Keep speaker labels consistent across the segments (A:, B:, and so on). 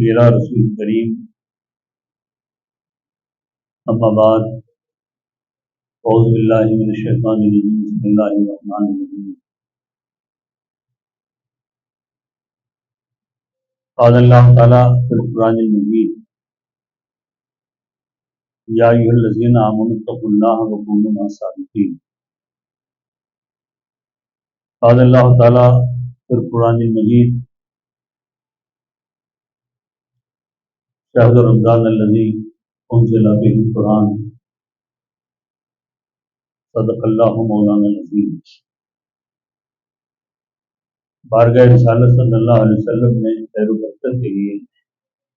A: نصلی علی رسول کریم اما بعد اعوذ باللہ من الشیطان الرجیم بسم اللہ الرحمن الرحیم قال اللہ تعالی فی القرآن المجید یا ایھا الذین آمنوا اتقوا اللہ وکونوا مع الصادقین قال اللہ تعالی فی القرآن المجید شہر رمضان الذی انزل فیہ القرآن صدق اللہ مولانا العظیم۔ بارگاہ رسالت صلی اللہ علیہ وسلم میں خیر و برکت کے لیے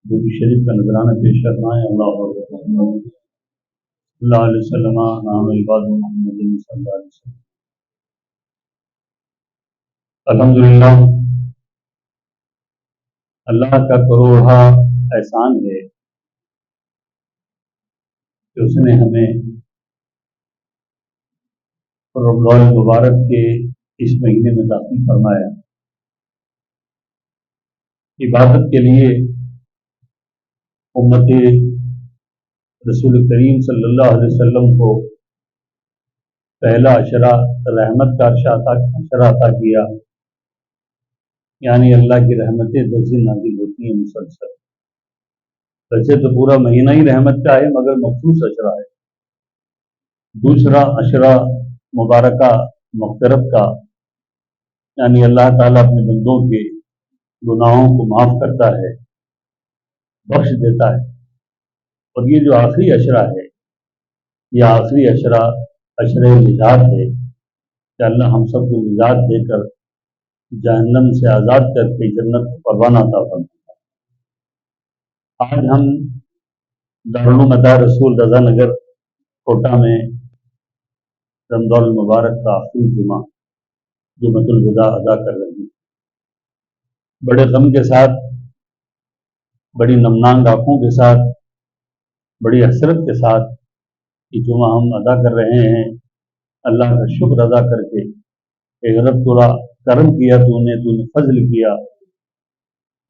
A: درود شریف کا نذرانہ پیش کرنا ہے۔ اللہ صلی اللہ علیہ وسلم نام عباد محمد صلی اللہ علیہ وسلم۔ الحمدللہ اللہ کا کروڑا احسان ہے کہ اس نے ہمیں رمضان المبارک کے اس مہینے میں داخل فرمایا، عبادت کے لیے امت رسول کریم صلی اللہ علیہ وسلم کو پہلا عشرہ رحمت کا عشرہ عطا کیا، یعنی اللہ کی رحمتیں درجے نازل ہوتی ہیں مسلسل۔ ویسے تو پورا مہینہ ہی رحمت کا ہے مگر مخصوص عشرہ ہے۔ دوسرا عشرہ مبارکہ مغفرت کا، یعنی اللہ تعالیٰ اپنے بندوں کے گناہوں کو معاف کرتا ہے، بخش دیتا ہے۔ اور یہ جو آخری عشرہ ہے، یہ آخری عشرہ عشرہ نجات ہے کہ اللہ ہم سب کو نجات دے کر جہنم سے آزاد کر کے جنت کو پروانہ عطا فرماتا ہے۔ آج ہم دارالعلوم مدار رسول رضا نگر کوٹہ میں رمضان المبارک کا آخری جمعہ جمعۃ الوداع ادا کر رہے ہیں۔ بڑے غم کے ساتھ، بڑی نمنانگ آنکھوں کے ساتھ، بڑی حسرت کے ساتھ یہ جمعہ ہم ادا کر رہے ہیں، اللہ کا شکر ادا کر کے کہ رب تورا کرم کیا، تو نے فضل کیا،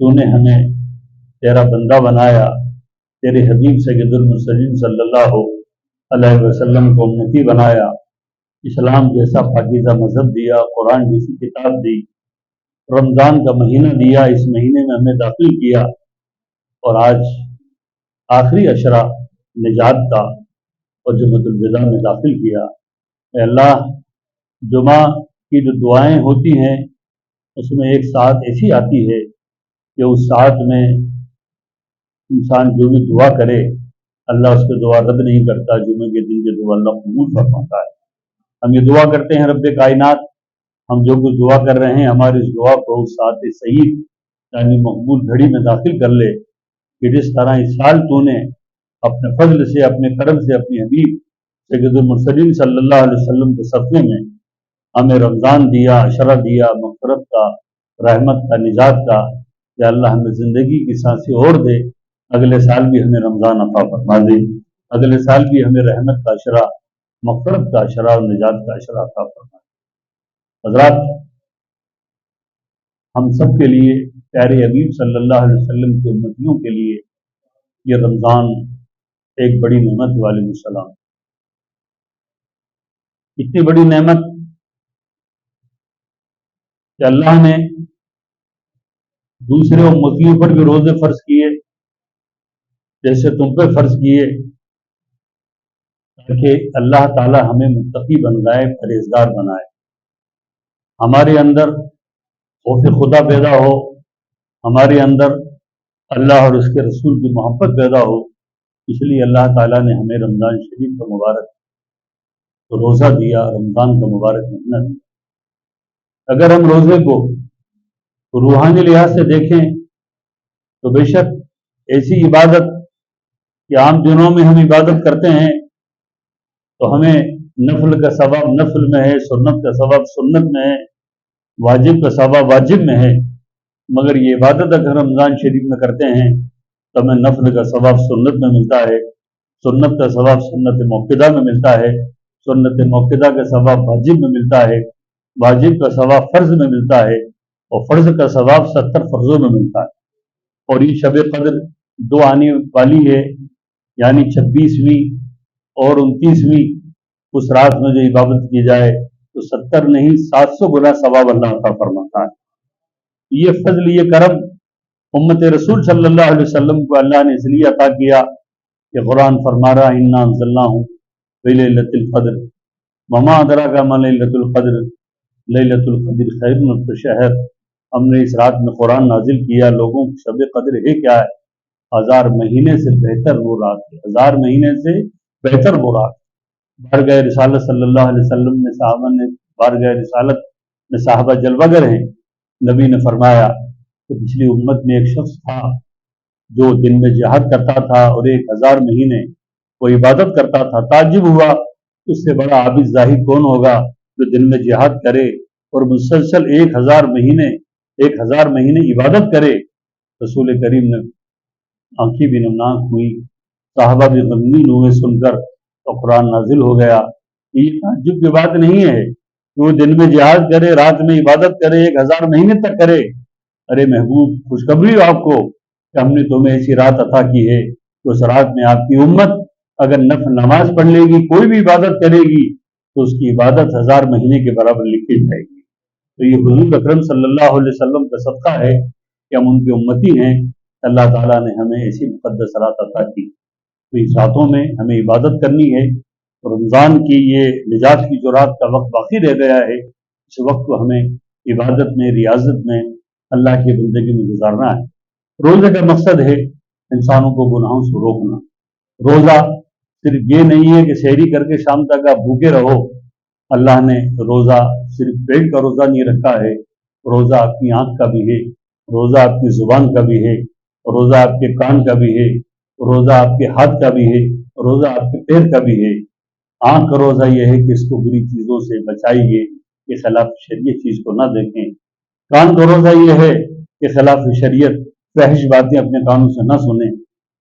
A: تو نے ہمیں تیرا بندہ بنایا، تیرے حبیب سید المرسلین صلی اللہ علیہ وسلم کو امتی بنایا، اسلام جیسا پاکیزہ مذہب دیا، قرآن جیسی کتاب دی، رمضان کا مہینہ دیا، اس مہینے میں ہمیں داخل کیا، اور آج آخری عشرہ نجات کا اور جمعۃ الوداع میں داخل کیا۔ اے اللہ، جمعہ کی جو دعائیں ہوتی ہیں اس میں ایک ساعت ایسی آتی ہے کہ اس ساعت میں انسان جو بھی دعا کرے اللہ اس کی دعا رد نہیں کرتا، جمعے کے دن کی دعا اللہ قبول فرماتا ہے۔ ہم یہ دعا کرتے ہیں رب کائنات، ہم جو کچھ دعا کر رہے ہیں ہماری اس دعا کو اس ساعت سعید یعنی مقبول گھڑی میں داخل کر لے، کہ جس طرح اس سال تو نے اپنے فضل سے، اپنے کرم سے، اپنی حبیب سید المرسلین صلی اللہ علیہ وسلم کے صدقے میں ہمیں رمضان دیا، عشرہ دیا، مغفرت کا، رحمت کا، نجات کا، یا اللہ ہمیں زندگی کی سانسیں اور دے، اگلے سال بھی ہمیں رمضان عطا فرما دے، اگلے سال بھی ہمیں رحمت کا عشرہ، مغفرت کا عشرہ اور نجات کا عشرہ عطا فرما دے۔ حضرات، ہم سب کے لیے، پیارے حبیب صلی اللہ علیہ وسلم کے امتیوں کے لیے یہ رمضان ایک بڑی نعمت والے السلام، اتنی بڑی نعمت کہ اللہ نے دوسرے امتیوں پر بھی روزے فرض کیے جیسے تم پہ فرض کیے، تاکہ اللہ تعالی ہمیں متقی بنائے، پرہیزگار بنائے، ہمارے اندر خوف خدا پیدا ہو، ہمارے اندر اللہ اور اس کے رسول کی محبت پیدا ہو۔ اس لیے اللہ تعالیٰ نے ہمیں رمضان شریف کا مبارک روزہ دیا، رمضان کا مبارک مہینہ دیا۔ اگر ہم روزے کو روحانی لحاظ سے دیکھیں تو بے شک ایسی عبادت کہ عام دنوں میں ہم عبادت کرتے ہیں تو ہمیں نفل کا ثواب نفل میں ہے، سنت کا ثواب سنت میں ہے، واجب کا ثواب واجب میں ہے، مگر یہ عبادت اگر رمضان شریف میں کرتے ہیں تو ہمیں نفل کا ثواب سنت میں ملتا ہے، سنت کا ثواب سنت موقدہ میں ملتا ہے، سنت موقدہ کا ثواب واجب میں ملتا ہے، واجب کا ثواب فرض میں ملتا ہے، اور فرض کا ثواب 70 فرضوں میں ملتا ہے۔ اور یہ شب قدر دو آنے والی ہے، یعنی 26ویں اور 29ویں، اس رات میں جو عبادت کی جائے تو 70 نہیں 700 گنا ثواب اللہ عطا فرماتا ہے۔ یہ فضل، یہ کرم امت رسول صلی اللہ علیہ وسلم کو اللہ نے اس لیے عطا کیا کہ قرآن فرما رہا انا انزلناہ فی لیلۃ القدر وما ادراک ما لیلۃ القدر لیلۃ القدر خیر من الف شہر۔ ہم نے اس رات میں قرآن نازل کیا، لوگوں کی شب قدر ہے کیا ہے؟ 1000 مہینے سے بہتر وہ رات ہے، 1000 مہینے سے بہتر وہ رات۔ بارگاہ رسالت صلی اللہ علیہ وسلم نے صحابہ نے بارگاہ رسالت میں صحابہ جلوہ گر ہیں، نبی نے فرمایا کہ پچھلی امت میں ایک شخص تھا جو دن میں جہاد کرتا تھا اور 1000 مہینے وہ عبادت کرتا تھا۔ تعجب ہوا اس سے بڑا عابد زاہد کون ہوگا جو دن میں جہاد کرے اور مسلسل 1000 مہینے عبادت کرے۔ رسول کریم نے آنکھیں بھی نمناک ہوئی، صحابہ بھی غمگین ہوئے سن کر، تو قرآن نازل ہو گیا۔ یہ تعجب کی بات نہیں ہے کہ وہ دن میں جہاد کرے، رات میں عبادت کرے، 1000 مہینے تک کرے۔ ارے محبوب، خوشخبری ہو آپ کو کہ ہم نے تمہیں ایسی رات عطا کی ہے کہ اس رات میں آپ کی امت اگر نفل نماز پڑھ لے گی، کوئی بھی عبادت کرے گی، تو اس کی عبادت 1000 مہینے کے برابر لکھی جائے گی۔ تو یہ حضور اکرم صلی اللہ علیہ وسلم کا صدقہ ہے کہ ہم ان کی امتی ہیں، اللہ تعالیٰ نے ہمیں ایسی مقدس رات عطا کی۔ تو اس راتوں میں ہمیں عبادت کرنی ہے۔ رمضان کی یہ نجات کی جو رات کا وقت باقی رہ گیا ہے، اس وقت کو ہمیں عبادت میں، ریاضت میں، اللہ کی بندگی میں گزارنا ہے۔ روزے کا مقصد ہے انسانوں کو گناہوں سے روکنا۔ روزہ صرف یہ نہیں ہے کہ سحری کر کے شام تک آپ بھوکے رہو۔ اللہ نے روزہ صرف پیٹ کا روزہ نہیں رکھا ہے، روزہ آپ کی آنکھ کا بھی ہے، روزہ آپ کی زبان کا بھی ہے، روزہ آپ کے کان کا بھی ہے، روزہ آپ کے ہاتھ کا بھی ہے، روزہ آپ کے پیر کا بھی ہے۔ آنکھ کا روزہ یہ ہے کہ اس کو بری چیزوں سے بچائیے کہ خلاف شریعت چیز کو نہ دیکھیں۔ کان کا روزہ یہ ہے کہ خلاف شریعت فحش باتیں اپنے کانوں سے نہ سنیں۔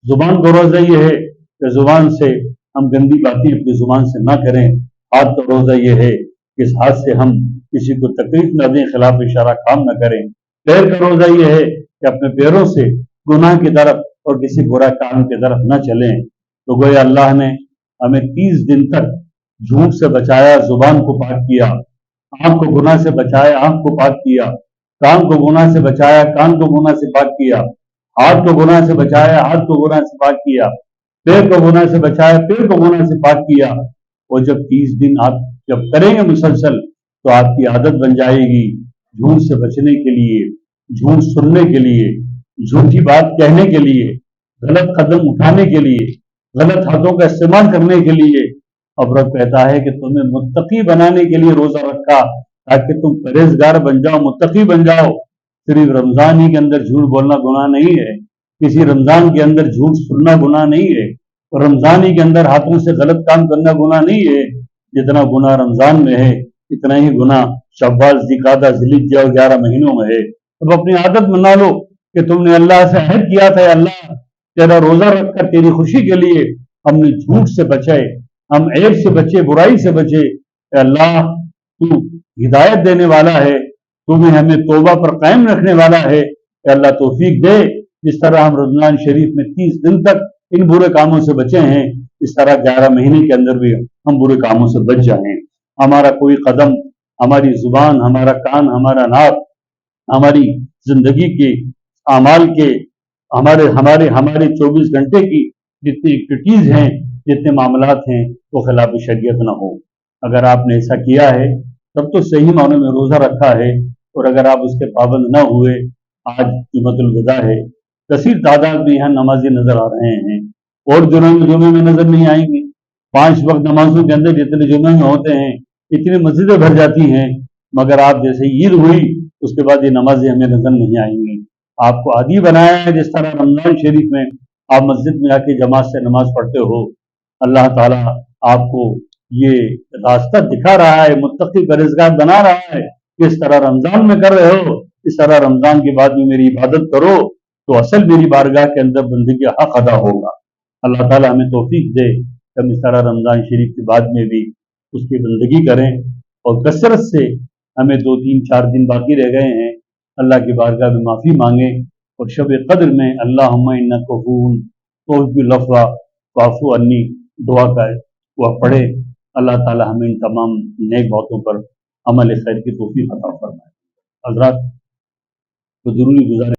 A: زبان کا روزہ یہ ہے کہ زبان سے ہم گندی باتیں اپنی زبان سے نہ کریں۔ ہاتھ کا روزہ یہ ہے کہ اس ہاتھ سے ہم کسی کو تکلیف نہ دیں، خلاف اشارہ کام نہ کریں۔ پیر کا روزہ یہ ہے کہ اپنے پیروں سے گناہ کی طرف اور کسی برا کام کی طرف نہ چلیں۔ تو گویا اللہ نے ہمیں 30 دن تک جھوٹ سے بچایا، زبان کو پاک کیا، آنکھ کو گناہ سے بچایا، آنکھ کو پاک کیا، کان کو گناہ سے بچایا، کان کو گناہ سے پاک کیا، ہاتھ کو گناہ سے بچایا، ہاتھ کو گناہ سے پاک کیا، پیر کو گناہ سے بچایا، پیر کو گناہ سے پاک کیا۔ اور جب 30 دن آپ جب کریں گے مسلسل تو آپ کی عادت بن جائے گی جھوٹ سے بچنے کے لیے، جھوٹ سننے کے لیے، جھوٹی بات کہنے کے لیے، غلط قدم اٹھانے کے لیے، غلط ہاتھوں کا استعمال کرنے کے لیے۔ اب رب کہتا ہے کہ تمہیں متقی بنانے کے لیے روزہ رکھا تاکہ تم پرہیزگار بن جاؤ، متقی بن جاؤ۔ صرف رمضان ہی کے اندر جھوٹ بولنا گناہ نہیں ہے، کسی رمضان کے اندر جھوٹ سننا گناہ نہیں ہے، رمضان ہی کے اندر ہاتھوں سے غلط کام کرنا گناہ نہیں ہے۔ جتنا گناہ رمضان میں ہے اتنا ہی گناہ شوال، ذوالقعدہ، ذوالحجہ اور 11 مہینوں میں ہے۔ اب اپنی عادت بنا لو کہ تم نے اللہ سے عہد کیا تھا، اللہ تیرا روزہ رکھ کر تیری خوشی کے لیے ہم نے جھوٹ سے بچے، ہم عیب سے بچے، برائی سے بچے۔ اے اللہ تو ہدایت دینے والا ہے، تمہیں ہمیں توبہ پر قائم رکھنے والا ہے۔ اے اللہ توفیق دے جس طرح ہم رمضان شریف میں 30 دن تک ان برے کاموں سے بچے ہیں، اس طرح 11 مہینے کے اندر بھی ہم برے کاموں سے بچ جائیں۔ ہمارا کوئی قدم، ہماری زبان، ہمارا کان، ہمارا ناک، ہماری زندگی کے اعمال کے ہمارے 24 گھنٹے کی جتنی ایکٹیویٹیز ہیں، جتنے معاملات ہیں، وہ خلاف شریعت نہ ہو۔ اگر آپ نے ایسا کیا ہے تب تو صحیح معنوں میں روزہ رکھا ہے، اور اگر آپ اس کے پابند نہ ہوئے، آج جمعۃ الوداع ہے، کثیر تعداد میں یہاں نمازی نظر آ رہے ہیں، اور جمعے میں نظر نہیں آئیں گے۔ 5 وقت نمازوں کے اندر جتنے جمعے میں ہوتے ہیں اتنی مسجدیں بھر جاتی ہیں، مگر آپ جیسے عید ہوئی اس کے بعد یہ نمازیں ہمیں نظر نہیں آئیں گی۔ آپ کو عادی بنایا ہے، جس طرح رمضان شریف میں آپ مسجد میں آ کے جماعت سے نماز پڑھتے ہو، اللہ تعالیٰ آپ کو یہ راستہ دکھا رہا ہے، متقی پرہیزگار بنا رہا ہے کہ اس طرح رمضان میں کر رہے ہو، اس طرح رمضان کے بعد بھی میری عبادت کرو تو اصل میری بارگاہ کے اندر بندگی حق ادا ہوگا۔ اللہ تعالیٰ ہمیں توفیق دے کہ ہم اس طرح رمضان شریف کے بعد میں بھی اس کی بندگی کریں، اور کثرت سے ہمیں 2 3 4 دن باقی رہ گئے ہیں، اللہ کی بارگاہ میں معافی مانگیں اور شب قدر میں اللہم انک عفون تحب العفو فاعف عنی دعا کا ہے وہ پڑھے، اللہ تعالی ہمیں ان تمام نیک باتوں پر عمل خیر کی توفیق عطا فرمائے۔ حضرات کو ضروری گزارش